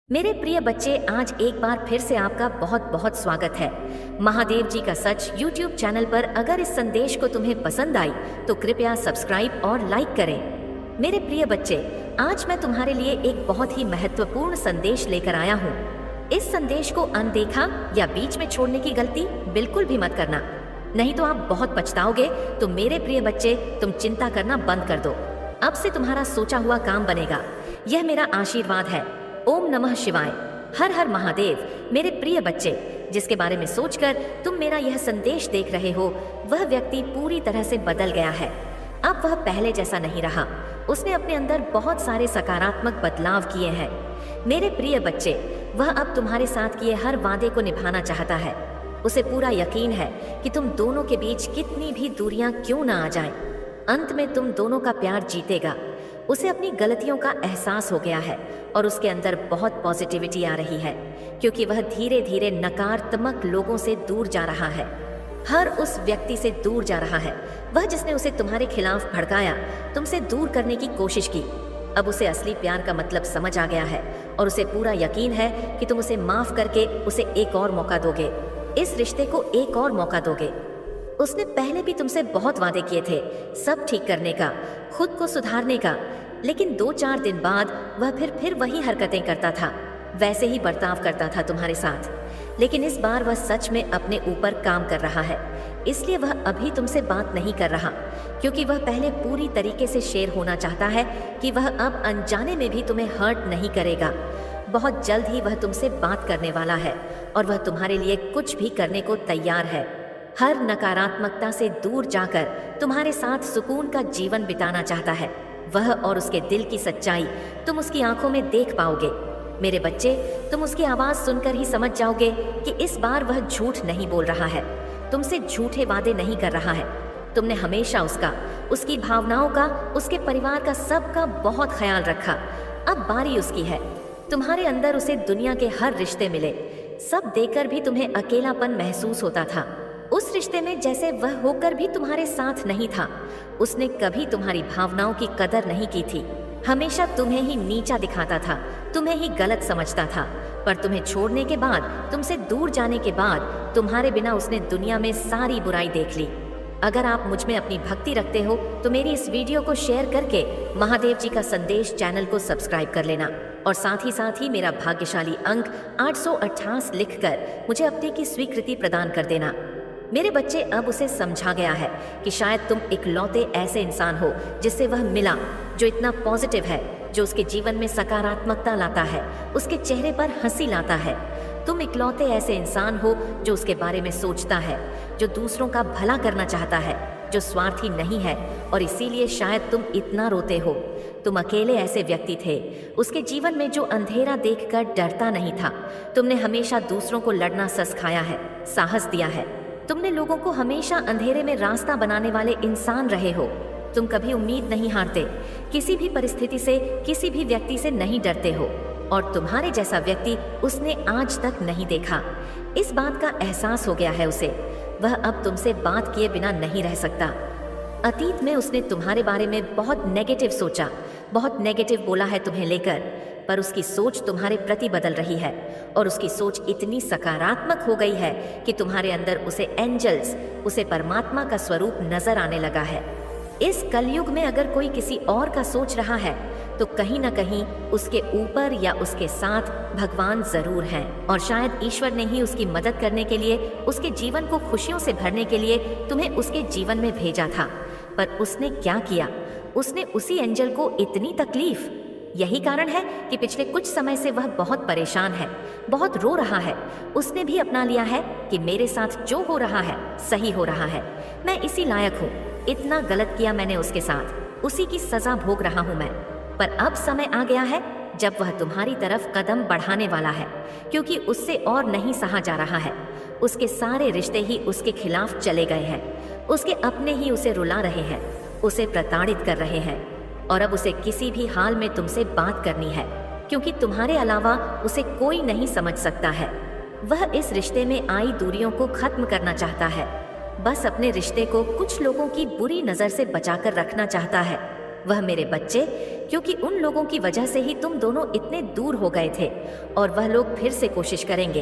मेरे प्रिय बच्चे, आज एक बार फिर से आपका बहुत बहुत स्वागत है महादेव जी का सच YouTube चैनल पर। अगर इस संदेश को तुम्हें पसंद आई तो कृपया सब्सक्राइब और लाइक करें। मेरे प्रिय बच्चे, आज मैं तुम्हारे लिए एक बहुत ही महत्वपूर्ण संदेश लेकर आया हूँ। इस संदेश को अनदेखा या बीच में छोड़ने की गलती बिल्कुल भी मत करना, नहीं तो आप बहुत पछताओगे। तो मेरे प्रिय बच्चे, तुम चिंता करना बंद कर दो। अब से तुम्हारा सोचा हुआ काम बनेगा, यह मेरा आशीर्वाद है। ओम नमः शिवाय, हर हर महादेव। मेरे प्रिय बच्चे, जिसके बारे में सोचकर तुम मेरा यह संदेश देख रहे हो, वह व्यक्ति पूरी तरह से बदल गया है। अब वह पहले जैसा नहीं रहा। उसने अपने अंदर बहुत सारे सकारात्मक बदलाव किए हैं। मेरे प्रिय बच्चे, वह अब तुम्हारे साथ किए हर वादे को निभाना चाहता है। उसे पूरा यकीन है कि तुम दोनों के बीच कितनी भी दूरियां क्यों ना आ जाएं, अंत में तुम दोनों का प्यार जीतेगा। उसे अपनी गलतियों का एहसास हो गया है और उसके अंदर बहुत पॉजिटिविटी आ रही है, क्योंकि वह धीरे धीरे नकारात्मक लोगों से दूर जा रहा है। हर उस व्यक्ति से दूर जा रहा है, वह जिसने उसे तुम्हारे खिलाफ भड़काया, तुमसे दूर करने की कोशिश की। अब उसे असली प्यार का मतलब समझ आ गया है और उसे पूरा यकीन है कि तुम उसे माफ करके उसे एक और मौका दोगे, इस रिश्ते को एक और मौका दोगे। उसने पहले भी तुमसे बहुत वादे किए थे, सब ठीक करने का, खुद को सुधारने का, लेकिन 2-4 दिन बाद वह फिर वही हरकतें करता था, वैसे ही बर्ताव करता था तुम्हारे साथ। लेकिन इस बार वह सच में अपने ऊपर काम कर रहा है, इसलिए वह अभी तुमसे बात नहीं कर रहा, क्योंकि वह पहले पूरी तरीके से शेयर होना चाहता है कि वह अब अनजाने में भी तुम्हें हर्ट नहीं करेगा। बहुत जल्द ही वह तुमसे बात करने वाला है और वह तुम्हारे लिए कुछ भी करने को तैयार है। हर नकारात्मकता से दूर जाकर तुम्हारे साथ सुकून का जीवन बिताना चाहता है। वह और उसके दिल की सच्चाई तुम उसकी आंखों में देख पाओगे। मेरे बच्चे, तुम उसकी आवाज सुनकर ही समझ जाओगे कि इस बार वह झूठ नहीं बोल रहा है, तुमसे झूठे वादे नहीं कर रहा है। तुमने हमेशा उसका, उसकी भावनाओं का, उसके परिवार का, सबका बहुत ख्याल रखा। अब बारी उसकी है। तुम्हारे अंदर उसे दुनिया के हर रिश्ते मिले, सब देकर भी तुम्हें अकेलापन महसूस होता था। उस रिश्ते में जैसे वह होकर भी तुम्हारे साथ नहीं था। उसने कभी तुम्हारी भावनाओं की कदर नहीं की थी, हमेशा तुम्हें ही नीचा दिखाता था, तुम्हें ही गलत समझता था। पर तुम्हें छोड़ने के बाद, तुमसे दूर जाने के बाद, तुम्हारे बिना उसने दुनिया में सारी बुराई देख ली। अगर आप मुझ में अपनी भक्ति रखते हो तो मेरी इस वीडियो को शेयर करके महादेव जी का संदेश चैनल को सब्सक्राइब कर लेना और साथ ही मेरा भाग्यशाली अंक 828 लिखकर मुझे अपने की स्वीकृति प्रदान कर देना। मेरे बच्चे, अब उसे समझा गया है कि शायद तुम इकलौते ऐसे इंसान हो जिससे वह मिला, जो इतना पॉजिटिव है, जो उसके जीवन में सकारात्मकता लाता है, उसके चेहरे पर हंसी लाता है। तुम इकलौते ऐसे इंसान हो जो उसके बारे में सोचता है, जो दूसरों का भला करना चाहता है, जो स्वार्थी नहीं है, और इसीलिए शायद तुम इतना रोते हो। तुम अकेले ऐसे व्यक्ति थे उसके जीवन में जो अंधेरा देखकर डरता नहीं था। तुमने हमेशा दूसरों को लड़ना सिखाया है, साहस दिया है। तुमने लोगों को हमेशा अंधेरे में रास्ता बनाने वाले इंसान रहे हो। तुम कभी उम्मीद नहीं हारते, किसी भी परिस्थिति से, किसी भी व्यक्ति से नहीं डरते हो, और तुम्हारे जैसा व्यक्ति उसने आज तक नहीं देखा। इस बात का एहसास हो गया है उसे। वह अब तुमसे बात किए बिना नहीं रह सकता। अतीत में उसने तुम्हारे बारे में बहुत नेगेटिव सोचा, बहुत नेगेटिव बोला है तुम्हें लेकर, पर उसकी सोच तुम्हारे प्रति बदल रही है और उसकी सोच इतनी सकारात्मक हो गई है कि तुम्हारे अंदर उसे एंजल्स, उसे परमात्मा का स्वरूप नजर आने लगा है। इस कलयुग में अगर कोई किसी और का सोच रहा है तो कहीं ना कहीं उसके ऊपर या उसके साथ भगवान जरूर हैं, और शायद ईश्वर ने ही उसकी मदद करने के लिए, उसके जीवन को खुशियों से भरने के लिए तुम्हें उसके जीवन में भेजा था। पर उसने क्या किया? उसने उसी एंजल को इतनी तकलीफ। यही कारण है कि पिछले कुछ समय से वह बहुत परेशान है, बहुत रो रहा है। उसने भी अपना लिया है कि मेरे साथ जो हो रहा है सही हो रहा है, मैं इसी लायक हूँ, इतना गलत किया मैंने उसके साथ, उसी की सजा भोग रहा हूँ मैं। पर अब समय आ गया है जब वह तुम्हारी तरफ कदम बढ़ाने वाला है, क्योंकि उससे और नहीं सहा जा रहा है। उसके सारे रिश्ते ही उसके खिलाफ चले गए हैं, उसके अपने ही उसे रुला रहे हैं, उसे प्रताड़ित कर रहे हैं, और अब उसे किसी भी हाल में तुमसे बात करनी है, क्योंकि तुम्हारे अलावा उसे कोई नहीं समझ सकता है। वह इस रिश्ते में आई दूरियों को खत्म करना चाहता है, बस अपने रिश्ते को कुछ लोगों की बुरी नजर से बचाकर रखना चाहता है। वह मेरे बच्चे, क्योंकि उन लोगों की वजह से ही तुम दोनों इतने दूर हो गए थे और वह लोग फिर से कोशिश करेंगे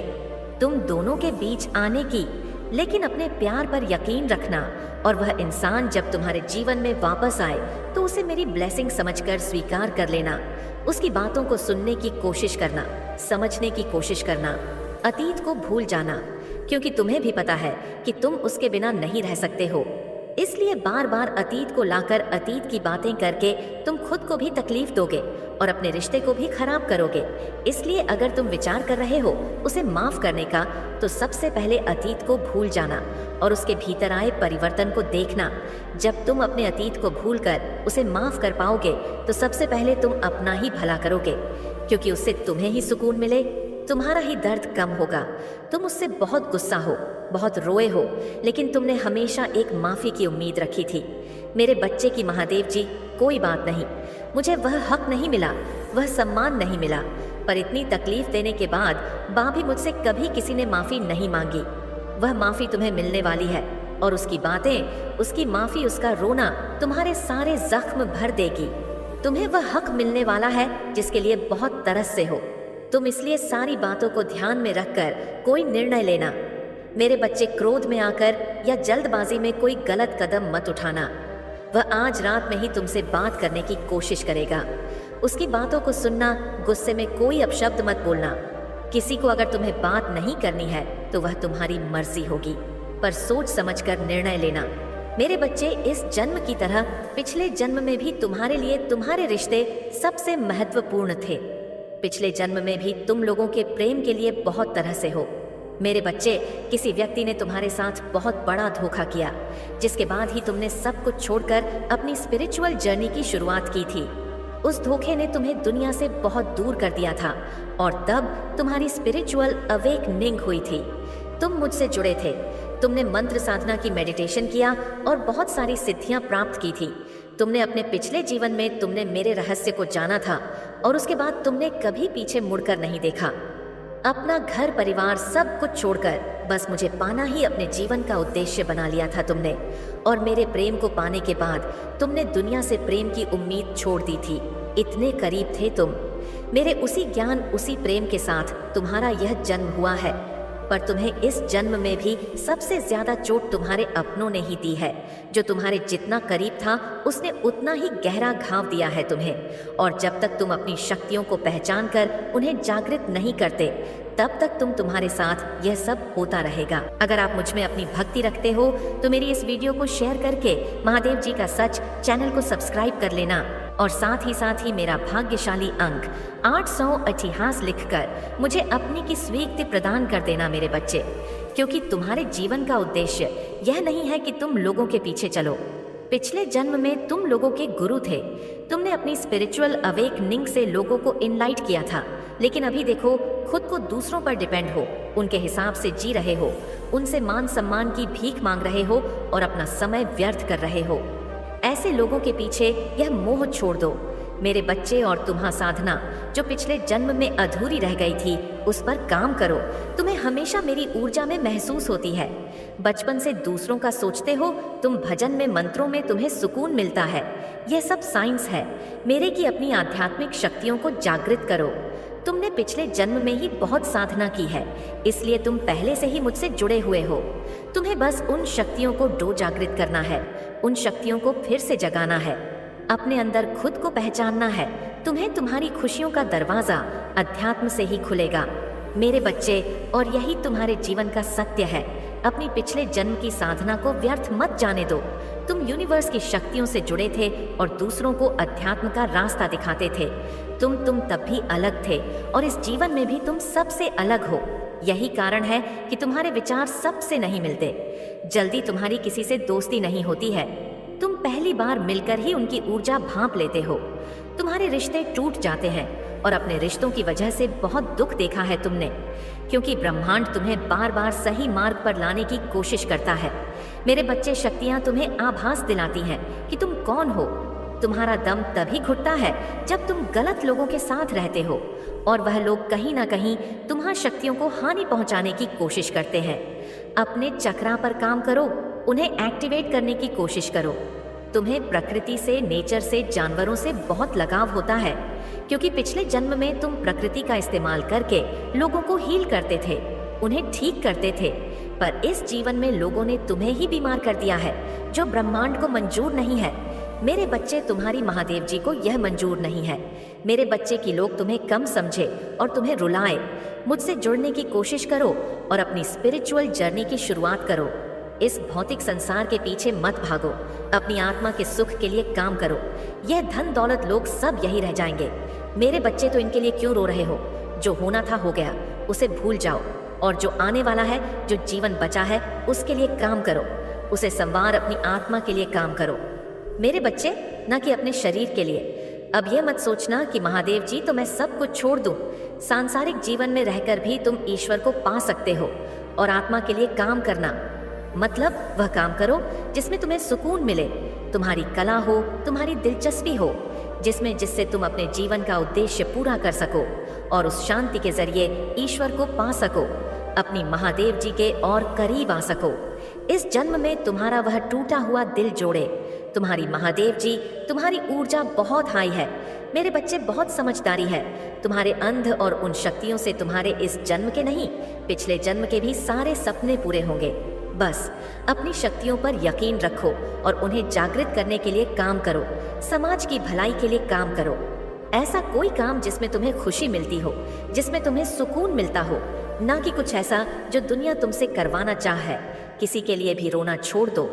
तुम दोनों के बीच आने की। लेकिन अपने प्यार पर यकीन रखना और वह इंसान जब तुम्हारे जीवन में वापस आए तो उसे मेरी ब्लेसिंग समझकर स्वीकार कर लेना। उसकी बातों को सुनने की कोशिश करना, समझने की कोशिश करना, अतीत को भूल जाना, क्योंकि तुम्हें भी पता है कि तुम उसके बिना नहीं रह सकते हो। इसलिए बार बार अतीत को लाकर अतीत की बातें करके तुम खुद को भी तकलीफ दोगे और अपने रिश्ते को भी खराब करोगे। इसलिए अगर तुम विचार कर रहे हो उसे माफ करने का, तो सबसे पहले अतीत को भूल जाना और उसके भीतर आए परिवर्तन को देखना। जब तुम अपने अतीत को भूलकर उसे माफ कर पाओगे तो सबसे पहले तुम अपना ही भला करोगे, क्योंकि उससे तुम्हें ही सुकून मिले, तुम्हारा ही दर्द कम होगा। तुम उससे बहुत गुस्सा हो, बहुत रोए हो, लेकिन तुमने हमेशा एक माफी की उम्मीद रखी थी। मेरे बच्चे की महादेव जी, कोई बात नहीं, मुझे वह हक नहीं मिला, वह सम्मान नहीं मिला, पर इतनी तकलीफ देने के बाद भी मुझसे कभी किसी ने माफी नहीं मांगी। वह माफी तुम्हें मिलने वाली है और उसकी बातें, उसकी माफी, उसका रोना तुम्हारे सारे जख्म भर देगी। तुम्हें वह हक मिलने वाला है जिसके लिए बहुत तरस से हो तुम। इसलिए सारी बातों को ध्यान में रखकर कोई निर्णय लेना। मेरे बच्चे, क्रोध में आकर या जल्दबाजी में कोई गलत कदम मत उठाना। वह आज रात में ही तुमसे बात करने की कोशिश करेगा। उसकी बातों को सुनना, गुस्से में कोई अपशब्द मत बोलना। किसी को अगर तुम्हें बात नहीं करनी है तो वह तुम्हारी मर्जी होगी, पर सोच समझकर निर्णय लेना। मेरे बच्चे, इस जन्म की तरह पिछले जन्म में भी तुम्हारे लिए तुम्हारे रिश्ते सबसे महत्वपूर्ण थे। पिछले जन्म में भी तुम लोगों के प्रेम के लिए बहुत तरह से हो। मेरे बच्चे, किसी व्यक्ति ने तुम्हारे साथ बहुत बड़ा धोखा किया, जिसके बाद ही तुमने सब कुछ छोड़कर अपनी स्पिरिचुअल जर्नी की शुरुआत की थी। उस धोखे ने तुम्हें दुनिया से बहुत दूर कर दिया था और तब तुम्हारी स्पिरिचुअल अवेकनिंग हुई थी। तुम मुझसे जुड़े थे, तुमने मंत्र साधना की मेडिटेशन किया और बहुत सारी सिद्धियां प्राप्त की थी। तुमने अपने पिछले जीवन में तुमने मेरे रहस्य को जाना था और उसके बाद तुमने कभी पीछे मुड़कर नहीं देखा। अपना घर परिवार सब कुछ छोड़कर बस मुझे पाना ही अपने जीवन का उद्देश्य बना लिया था तुमने। और मेरे प्रेम को पाने के बाद तुमने दुनिया से प्रेम की उम्मीद छोड़ दी थी। इतने करीब थे तुम। मेरे उसी ज्ञान, उसी प्रेम के साथ तुम्हारा यह जन्म हुआ है, पर तुम्हें इस जन्म में भी सबसे ज्यादा चोट तुम्हारे अपनों ने ही दी है। जो तुम्हारे जितना करीब था उसने उतना ही गहरा घाव दिया है तुम्हें। और जब तक तुम अपनी शक्तियों को पहचान कर उन्हें जागृत नहीं करते, तब तक तुम्हारे साथ यह सब होता रहेगा। अगर आप मुझ में अपनी भक्ति रखते हो तो मेरी इस वीडियो को शेयर करके महादेव जी का सच चैनल को सब्सक्राइब कर लेना और साथ ही मेरा भाग्यशाली अंक 800 इतिहास लिखकर मुझे अपनी की स्वीकृति प्रदान कर देना मेरे बच्चे, क्योंकि तुम्हारे जीवन का उद्देश्य यह नहीं है कि तुम लोगों के पीछे चलो। पिछले जन्म में तुम लोगों के गुरु थे। तुमने अपनी स्पिरिचुअल अवेकनिंग से लोगों को इनलाइट किया था, लेकिन अभी देखो, खुद को दूसरों पर डिपेंड हो, उनके हिसाब से जी रहे हो, उनसे मान सम्मान की भीख मांग रहे हो और अपना समय व्यर्थ कर रहे हो। ऐसे लोगों के पीछे यह मोह छोड़ दो मेरे बच्चे, और तुम्हारा साधना जो पिछले जन्म में अधूरी रह गई थी उस पर काम करो। तुम्हें हमेशा मेरी ऊर्जा में महसूस होती है। बचपन से दूसरों का सोचते हो तुम, भजन में, मंत्रों में तुम्हें सुकून मिलता है। यह सब साइंस है मेरे की। अपनी आध्यात्मिक शक्तियों को जागृत करो। तुमने पिछले जन्म में ही बहुत साधना की है, इसलिए तुम पहले से ही मुझसे जुड़े हुए हो। तुम्हें बस उन शक्तियों को जागृत करना है, उन शक्तियों को फिर से जगाना है, अपने अंदर खुद को पहचानना है। तुम्हें तुम्हारी खुशियों का दरवाजा अध्यात्म से ही खुलेगा मेरे बच्चे, और यही तुम्हारे जीवन का सत्य है। अपनी पिछले जन्म की साधना को व्यर्थ मत जाने दो। तुम यूनिवर्स की शक्तियों से जुड़े थे और दूसरों को अध्यात्म का रास्ता दिखाते थे। तुम तब भी अलग थे और इस जीवन में भी तुम सबसे अलग हो। यही कारण है कि तुम्हारे विचार सबसे नहीं मिलते। जल्दी तुम्हारी किसी से दोस्ती नहीं होती है। तुम पहली बार मिलकर ही उनकी ऊर्जा भांप लेते हो। तुम्हारे रिश्ते टूट जाते हैं और अपने रिश्तों की वजह से बहुत दुख देखा है तुमने, क्योंकि ब्रह्मांड तुम्हें बार बार सही मार्ग पर लाने की कोशिश करता है। मेरे बच्चे, शक्तियां तुम्हें आभास दिलाती हैं कि तुम कौन हो। तुम्हारा दम तभी घुटता है जब तुम गलत लोगों के साथ रहते हो और वह लोग कहीं ना कहीं तुम्हारी शक्तियों को हानि पहुंचाने की कोशिश करते हैं। अपने चक्रा पर काम करो, उन्हें एक्टिवेट करने की कोशिश करो। तुम्हें प्रकृति से, नेचर से, जानवरों से बहुत लगाव होता है, क्योंकि पिछले जन्म में तुम प्रकृति का इस्तेमाल करके लोगों को हील करते थे, उन्हें ठीक करते थे। पर इस जीवन में लोगों ने तुम्हें ही बीमार कर दिया है, जो ब्रह्मांड को मंजूर नहीं है। मेरे बच्चे, तुम्हारी महादेव जी को यह मंजूर नहीं है। मेरे बच्चे कि लोग तुम्हें कम समझे और तुम्हें रुलाए। मुझसे जुड़ने की कोशिश करो और अपनी स्पिरिचुअल जर्नी की शुरुआत करो। इस भौतिक संसार के पीछे मत भागो, अपनी आत्मा के सुख के लिए काम करो। यह धन दौलत लोग सब यही रह जाएंगे। मेरे बच्चे, तो इनके लिए क्यों रो रहे हो? जो होना था हो गया, उसे भूल जाओ, और जो आने वाला है, जो जीवन बचा है, उसके लिए काम करो। उसे संवार, अपनी आत्मा के लिए काम करो मेरे बच्चे, न कि अपने शरीर के लिए। अब यह मत सोचना कि महादेव जी तो मैं सब कुछ छोड़ दूं। सांसारिक जीवन में रहकर भी तुम ईश्वर को पा सकते हो, और आत्मा के लिए काम करना मतलब वह काम करो जिसमें तुम्हें सुकून मिले, तुम्हारी कला हो, तुम्हारी दिलचस्पी हो, जिससे तुम अपने जीवन का उद्देश्य पूरा कर सको और उस शांति के जरिए ईश्वर को पा सको, अपनी महादेव जी के और करीब आ सको। इस जन्म में तुम्हारा वह टूटा हुआ दिल जोड़े। तुम्हारी महादेव जी, तुम्हारी ऊर्जा बहुत हाई है मेरे बच्चे, बहुत समझदारी है। तुम्हारे अंध और उन शक्तियों से तुम्हारे इस जन्म के नहीं, पिछले जन्म के भी सारे सपने पूरे होंगे। बस अपनी शक्तियों पर यकीन रखो और उन्हें जागृत करने के लिए काम करो। समाज की भलाई के लिए काम करो। ऐसा कोई काम जिसमें तुम्हें खुशी मिलती हो, जिसमें तुम्हें सुकून मिलता हो, ना कि कुछ ऐसा जो दुनिया तुमसे करवाना चाहे। किसी के लिए भी रोना छोड़ दो,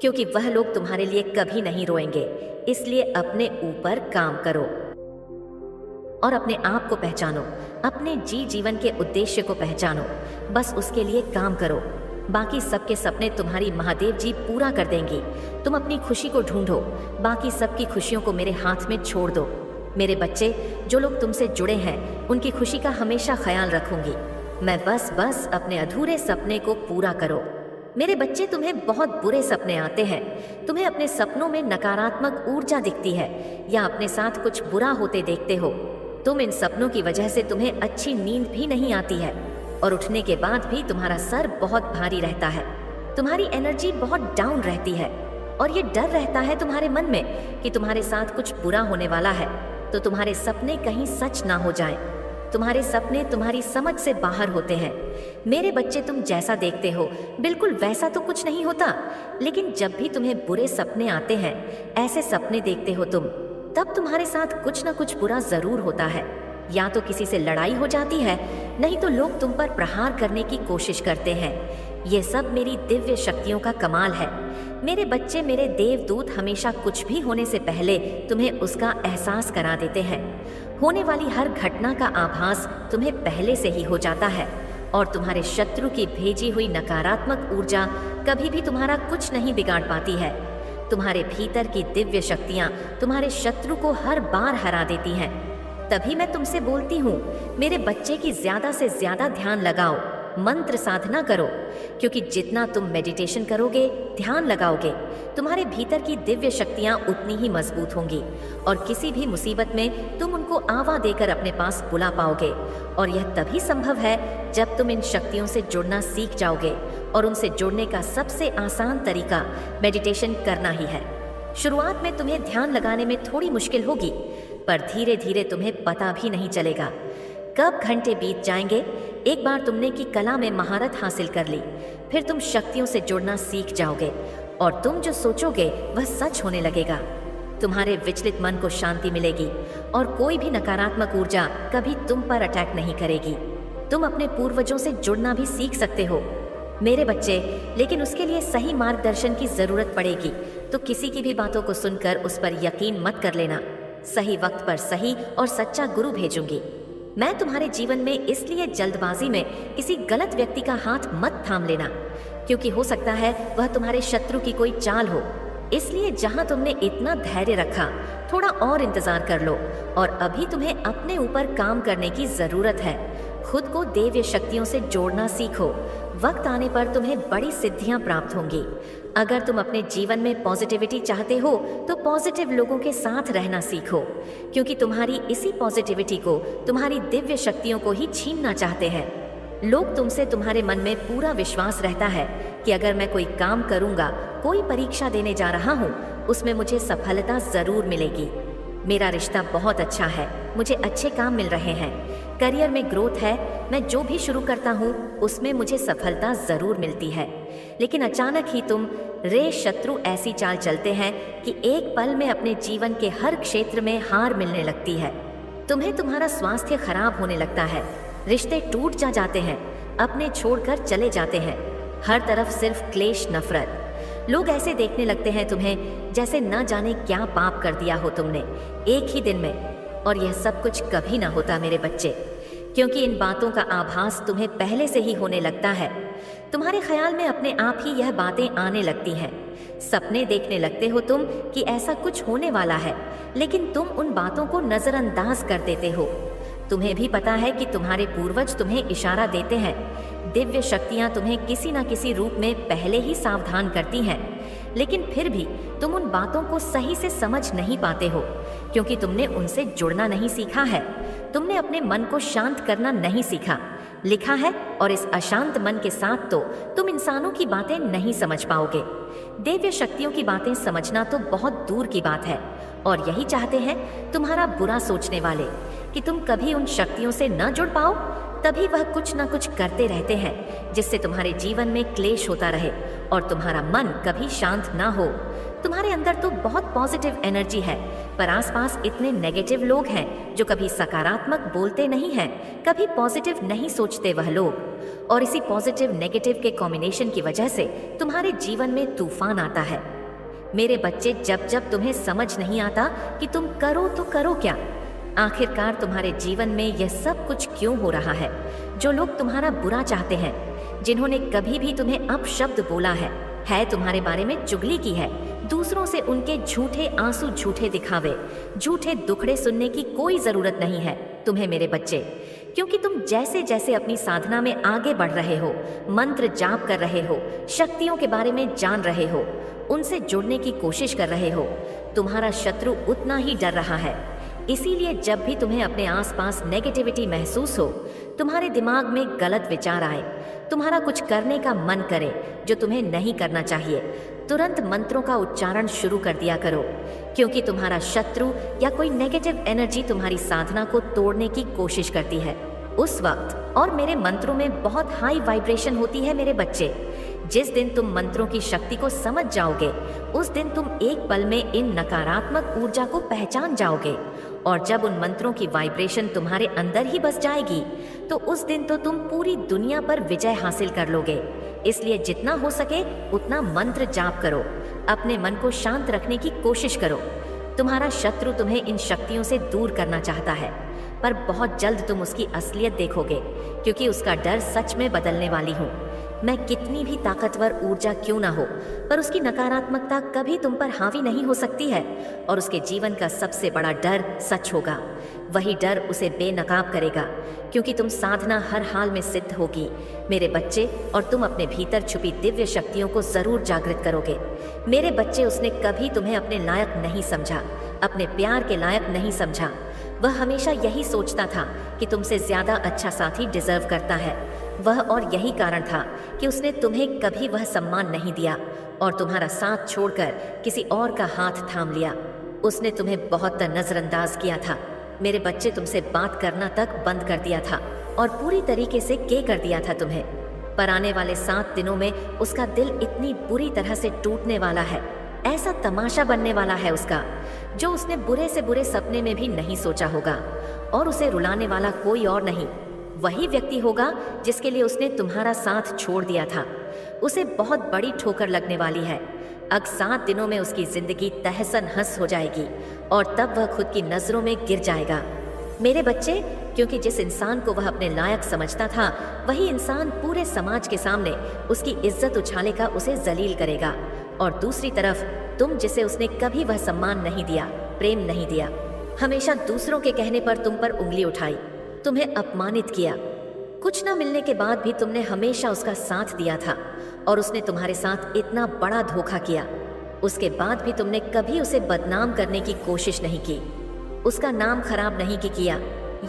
क्योंकि वह लोग तुम्हारे लिए कभी नहीं रोएंगे। इसलिए अपने ऊपर काम करो और अपने आप को पहचानो, अपने जीवन के उद्देश्य को पहचानो। बस उसके लिए काम करो। बाकी सबके सपने तुम्हारी महादेव जी पूरा कर देंगी। तुम अपनी खुशी को ढूंढो, बाकी सबकी खुशियों को मेरे हाथ में छोड़ दो। मेरे बच्चे, जो लोग तुमसे जुड़े हैं, उनकी खुशी का हमेशा ख्याल रखूंगी मैं। बस अपने अधूरे सपने को पूरा करो मेरे बच्चे। तुम्हें बहुत बुरे सपने आते हैं, तुम्हें अपने सपनों में नकारात्मक ऊर्जा दिखती है या अपने साथ कुछ बुरा होते देखते हो। तुम इन सपनों की वजह से तुम्हें अच्छी नींद भी नहीं आती है और उठने के बाद भी तुम्हारा सर बहुत भारी रहता है। तुम्हारी एनर्जी बहुत डाउन रहती है और ये डर रहता है तुम्हारे मन में कि तुम्हारे साथ कुछ बुरा होने वाला है, तो तुम्हारे सपने कहीं सच ना हो जाएं। तुम्हारे सपने तुम्हारी समझ से बाहर होते हैं मेरे बच्चे। तुम जैसा देखते हो बिल्कुल वैसा तो कुछ नहीं होता, लेकिन जब भी तुम्हें बुरे सपने आते हैं, ऐसे सपने देखते हो तुम, तब तुम्हारे साथ कुछ ना कुछ बुरा जरूर होता है। या तो किसी से लड़ाई हो जाती है, नहीं तो लोग तुम पर प्रहार करने की कोशिश करते हैं। ये सब मेरी दिव्य शक्तियों का कमाल है मेरे बच्चे। मेरे देवदूत हमेशा कुछ भी होने से पहले तुम्हें उसका एहसास करा देते हैं। होने वाली हर घटना का आभास तुम्हें पहले से ही हो जाता है और तुम्हारे शत्रु की भेजी हुई नकारात्मक ऊर्जा कभी भी तुम्हारा कुछ नहीं बिगाड़ पाती है। तुम्हारे भीतर की दिव्य शक्तियां तुम्हारे शत्रु को हर बार हरा देती हैं। तभी मैं तुमसे बोलती हूँ मेरे बच्चे की ज्यादा से ज्यादा ध्यान लगाओ, मंत्र साधना करो, क्योंकि जितना तुम मेडिटेशन करोगे, ध्यान लगाओगे, तुम्हारे भीतर की दिव्य शक्तियाँ उतनी ही मजबूत होंगी और किसी भी मुसीबत में तुम उनको आवा देकर अपने पास बुला पाओगे। और यह तभी संभव है जब तुम इन शक्तियों से जुड़ना सीख जाओगे, और उनसे जुड़ने का सबसे आसान तरीका मेडिटेशन करना ही है। शुरुआत में तुम्हें ध्यान लगाने में थोड़ी मुश्किल होगी, पर धीरे धीरे तुम्हें पता भी नहीं चलेगा कब घंटे बीत जाएंगे। एक बार तुमने की कला में महारत हासिल कर ली, फिर तुम शक्तियों से जुड़ना सीख जाओगे और तुम जो सोचोगे वह सच होने लगेगा। तुम्हारे विचलित मन को शांति मिलेगी और कोई भी नकारात्मक ऊर्जा कभी तुम पर अटैक नहीं करेगी। तुम अपने पूर्वजों से जुड़ना भी सीख सकते हो मेरे बच्चे, लेकिन उसके लिए सही मार्गदर्शन की जरूरत पड़ेगी। तो किसी की भी बातों को सुनकर उस पर यकीन मत कर लेना। सही वक्त पर सही और सच्चा गुरु भेजूंगी मैं तुम्हारे जीवन में। इसलिए जल्दबाजी में किसी गलत व्यक्ति का हाथ मत थाम लेना, क्योंकि हो सकता है वह तुम्हारे शत्रु की कोई चाल हो। इसलिए जहां तुमने इतना धैर्य रखा, थोड़ा और इंतजार कर लो। और अभी तुम्हें अपने ऊपर काम करने की जरूरत है। खुद को देव्य शक्तियों से जोड़ना सीखो। वक्त आने पर तुम्हें बड़ी सिद्धियां प्राप्त होंगी। अगर तुम अपने जीवन में पॉजिटिविटी चाहते हो तो पॉजिटिव लोगों के साथ रहना सीखो, क्योंकि तुम्हारी इसी पॉजिटिविटी को तुम्हारी दिव्य शक्तियों को ही छीनना चाहते हैं। लोग तुमसे, तुम्हारे मन में पूरा विश्वास रहता है कि अगर मैं कोई काम करूंगा, कोई परीक्षा देने जा रहा हूं, उसमें मुझे सफलता जरूर मिलेगी। मेरा रिश्ता बहुत अच्छा है, मुझे अच्छे काम मिल रहे हैं, करियर में ग्रोथ है, मैं जो भी शुरू करता हूँ उसमें मुझे सफलता जरूर मिलती है। लेकिन अचानक ही तुम रे शत्रु ऐसी चाल चलते हैं कि एक पल में अपने जीवन के हर क्षेत्र में हार मिलने लगती है। तुम्हें तुम्हारा स्वास्थ्य खराब होने लगता है, रिश्ते टूट जाते हैं, अपने छोड़कर चले जाते हैं, हर तरफ सिर्फ क्लेश नफरत। लोग ऐसे देखने लगते हैं तुम्हें जैसे न जाने क्या पाप कर दिया हो तुमने एक ही दिन में। और यह सब कुछ कभी ना होता मेरे बच्चे, क्योंकि इन बातों का आभास तुम्हें पहले से ही होने लगता है। तुम्हारे ख्याल में अपने आप ही यह बातें आने लगती हैं। सपने देखने लगते हो तुम कि ऐसा कुछ होने वाला है, लेकिन तुम उन बातों को नजरअंदाज कर देते हो। तुम्हें भी पता है कि तुम्हारे पूर्वज तुम्हें इशारा देते हैं, दिव्य शक्तियां तुम्हें किसी न किसी रूप में पहले ही सावधान करती हैं, लेकिन फिर भी तुम उन बातों को सही से समझ नहीं पाते हो, क्योंकि तुमने उनसे जुड़ना नहीं सीखा है। तुमने अपने मन को शांत करना नहीं सीखा, लिखा है, और इस अशांत मन के साथ तो तुम इंसानों की बातें नहीं समझ पाओगे। दिव्य शक्तियों की बातें समझना तो बहुत दूर की बात है, और यही चाहते हैं तुम्हारा बुरा सोचने वाले कि तुम कभी उन शक्तियों से न जुड़ पाओ। तभी वह कुछ न कुछ करते रहते हैं जिससे तुम्हारे जीवन में क्लेश होता रहे और तुम्हारा मन कभी शांत ना हो। तुम्हारे अंदर तो बहुत पॉजिटिव एनर्जी है, पर आसपास इतने नेगेटिव लोग हैं जो कभी सकारात्मक बोलते नहीं हैं, कभी पॉजिटिव नहीं सोचते वह लोग। और इसी पॉजिटिव नेगेटिव के कॉम्बिनेशन की वजह से तुम्हारे जीवन में तूफान आता है। मेरे बच्चे, जब जब तुम्हें समझ नहीं आता कि तुम करो तो करो क्या, आखिरकार तुम्हारे जीवन में यह सब कुछ क्यों हो रहा है। जो लोग तुम्हारा बुरा चाहते हैं, जिन्होंने कभी भी तुम्हें अपशब्द बोला है तुम्हारे बारे में चुगली की है, दूसरों से उनके झूठे आंसू, झूठे दिखावे, झूठे दुखड़े सुनने की कोई जरूरत नहीं है तुम्हें मेरे बच्चे, क्योंकि तुम जैसे जैसे अपनी साधना में आगे बढ़ रहे हो, मंत्र जाप कर रहे हो, शक्तियों के बारे में जान रहे हो, उनसे जुड़ने की कोशिश कर रहे हो, तुम्हारा शत्रु उतना ही डर रहा है। इसीलिए जब भी तुम्हें अपने आसपास नेगेटिविटी महसूस हो, तुम्हारे दिमाग में गलत विचार आए, तुम्हारा कुछ करने का मन करे जो तुम्हें नहीं करना चाहिए, तुरंत मंत्रों का उच्चारण शुरू कर दिया करो, क्योंकि तुम्हारा शत्रु या कोई नेगेटिव एनर्जी तुम्हारी साधना को तोड़ने की कोशिश करती है उस वक्त। और मेरे मंत्रों में बहुत हाई वाइब्रेशन होती है मेरे बच्चे। जिस दिन तुम मंत्रों की शक्ति को समझ जाओगे, उस दिन तुम एक पल में इन नकारात्मक ऊर्जा को पहचान जाओगे, और जब उन मंत्रों की वाइब्रेशन तुम्हारे अंदर ही बस जाएगी, तो उस दिन तो तुम पूरी दुनिया पर विजय हासिल कर लोगे। इसलिए जितना हो सके उतना मंत्र जाप करो, अपने मन को शांत रखने की कोशिश करो। तुम्हारा शत्रु तुम्हें इन शक्तियों से दूर करना चाहता है, पर बहुत जल्द तुम उसकी असलियत देखोगे, क्योंकि उसका डर सच में बदलने वाली हूँ। मैं कितनी भी ताकतवर ऊर्जा क्यों ना हो, पर उसकी नकारात्मकता कभी तुम पर हावी नहीं हो सकती है, और उसके जीवन का सबसे बड़ा डर सच होगा। वही डर उसे बेनकाब करेगा, क्योंकि तुम साधना हर हाल में सिद्ध होगी मेरे बच्चे, और तुम अपने भीतर छुपी दिव्य शक्तियों को जरूर जागृत करोगे मेरे बच्चे। उसने कभी तुम्हें अपने लायक नहीं समझा, अपने प्यार के लायक नहीं समझा। वह हमेशा यही सोचता था कि तुमसे ज्यादा अच्छा साथी डिजर्व करता है वह, और यही कारण था कि उसने तुम्हें कभी वह सम्मान नहीं दिया और तुम्हारा साथ छोड़कर किसी और का हाथ थाम लिया। उसने तुम्हें बहुत नजरअंदाज किया था मेरे बच्चे, तुमसे बात करना तक बंद कर दिया था और पूरी तरीके से कर दिया था तुम्हें। पर आने वाले 7 दिनों में उसका दिल इतनी बुरी तरह से टूटने वाला है, ऐसा तमाशा बनने वाला है उसका, जो उसने बुरे से बुरे सपने में भी नहीं सोचा होगा। और उसे रुलाने वाला कोई और नहीं, वही व्यक्ति होगा जिसके लिए उसने तुम्हारा साथ छोड़ दिया था। उसे बहुत बड़ी ठोकर लगने वाली है। अब 7 दिनों में उसकी जिंदगी तहस नहस हो जाएगी, और तब वह खुद की नजरों में गिर जाएगा मेरे बच्चे, क्योंकि जिस इंसान को वह अपने लायक समझता था, वही इंसान पूरे समाज के सामने उसकी इज्जत उछालेगा, उसे जलील करेगा। और दूसरी तरफ तुम, जिसे उसने कभी वह सम्मान नहीं दिया, प्रेम नहीं दिया, हमेशा दूसरों के कहने पर तुम पर उंगली उठाई, तुम्हें अपमानित किया। कुछ न मिलने के बाद भी तुमने हमेशा उसका साथ दिया था, और उसने तुम्हारे साथ इतना बड़ा धोखा किया। उसके बाद भी तुमने कभी उसे बदनाम करने की कोशिश नहीं की, उसका नाम खराब नहीं किया।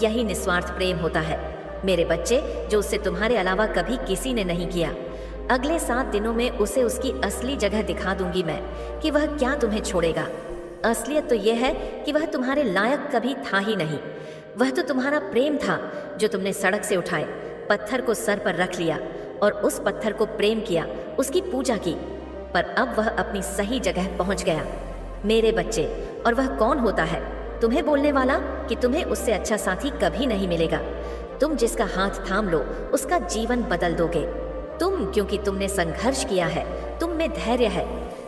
यही निस्वार्थ प्रेम होता है मेरे बच्चे, जो उससे तुम्हारे अलावा कभी किसी ने नहीं किया। अगले 7 दिनों में उसे उसकी असली जगह दिखा दूंगी मैं कि वह क्या तुम्हें छोड़ेगा। असलियत तो यह है कि वह तुम्हारे लायक कभी था ही नहीं। वह तो तुम्हारा प्रेम था जो तुमने सड़क से उठाए, पत्थर को सर पर रख लिया और उस पत्थर को प्रेम किया, उसकी पूजा की। पर अब वह अपनी सही जगह पहुंच गया मेरे बच्चे। और वह कौन होता है? तुम्हें बोलने वाला कि तुम्हें उससे अच्छा साथी कभी नहीं मिलेगा। तुम जिसका हाथ थाम लो उसका जीवन बदल दोगे। तुम, क्योंकि तुमने संघर्ष किया है, तुम में धैर्य है,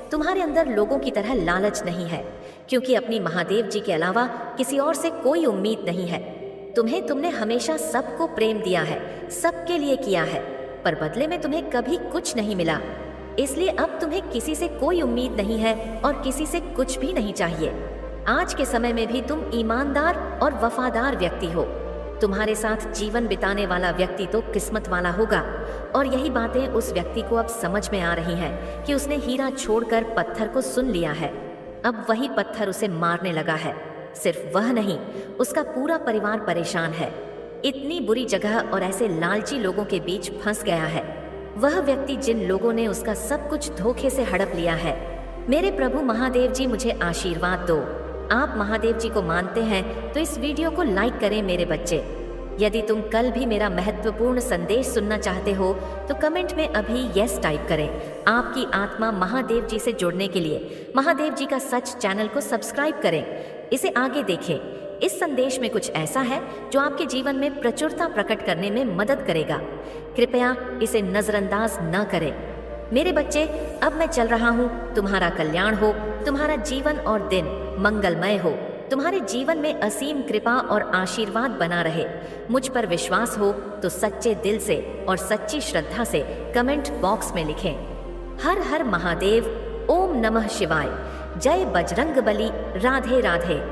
तुम्हारे अंदर लोगों की तरह लालच नहीं है, क्योंकि अपनी महादेव जी के अलावा किसी और से कोई उम्मीद नहीं है। तुमने हमेशा सबको प्रेम दिया है, सबके लिए किया है, पर बदले में तुम्हें कभी कुछ नहीं मिला। इसलिए अब तुम्हें किसी से कोई उम्मीद नहीं है और किसी से कुछ भी नहीं चाहिए। आज के समय में भी तुम ईमानदार और वफादार व्यक्ति हो। तुम्हारे साथ जीवन बिताने वाला व्यक्ति तो किस्मत वाला होगा। और यही बातें उस व्यक्ति को अब समझ में आ रही हैं कि उसने हीरा छोड़कर पत्थर को सुन लिया है। अब वही पत्थर उसे मारने लगा है। सिर्फ वह नहीं, उसका पूरा परिवार परेशान है। इतनी बुरी जगह और ऐसे लालची लोगों के बीच फंस गया है वह व्यक्ति जिन लोगों ने उसका सब कुछ धोखे से हड़प लिया है। मेरे प्रभु महादेव जी, मुझे आशीर्वाद दो। आप महादेव जी को मानते हैं तो इस वीडियो को लाइक करें मेरे बच्चे। यदि तुम कल भी मेरा महत्वपूर्ण संदेश सुनना चाहते हो तो कमेंट में अभी यस टाइप करें। आपकी आत्मा महादेव जी से जुड़ने के लिए महादेव जी का सच चैनल को सब्सक्राइब करें, इसे आगे देखें। इस संदेश में कुछ ऐसा है जो आपके जीवन में प्रचुरता प्रकट करने में मदद करेगा। कृपया इसे नजरअंदाज न करें। मेरे बच्चे, अब मैं चल रहा हूँ। तुम्हारा कल्याण हो, तुम्हारा जीवन और दिन मंगलमय हो, तुम्हारे जीवन में असीम कृपा और आशीर्वाद बना रहे। मुझ पर विश्वास हो तो सच्चे दिल से और सच्ची श्रद्धा से कमेंट बॉक्स में लिखें। हर हर महादेव, ओम नमः शिवाय, जय बजरंगबली, राधे राधे।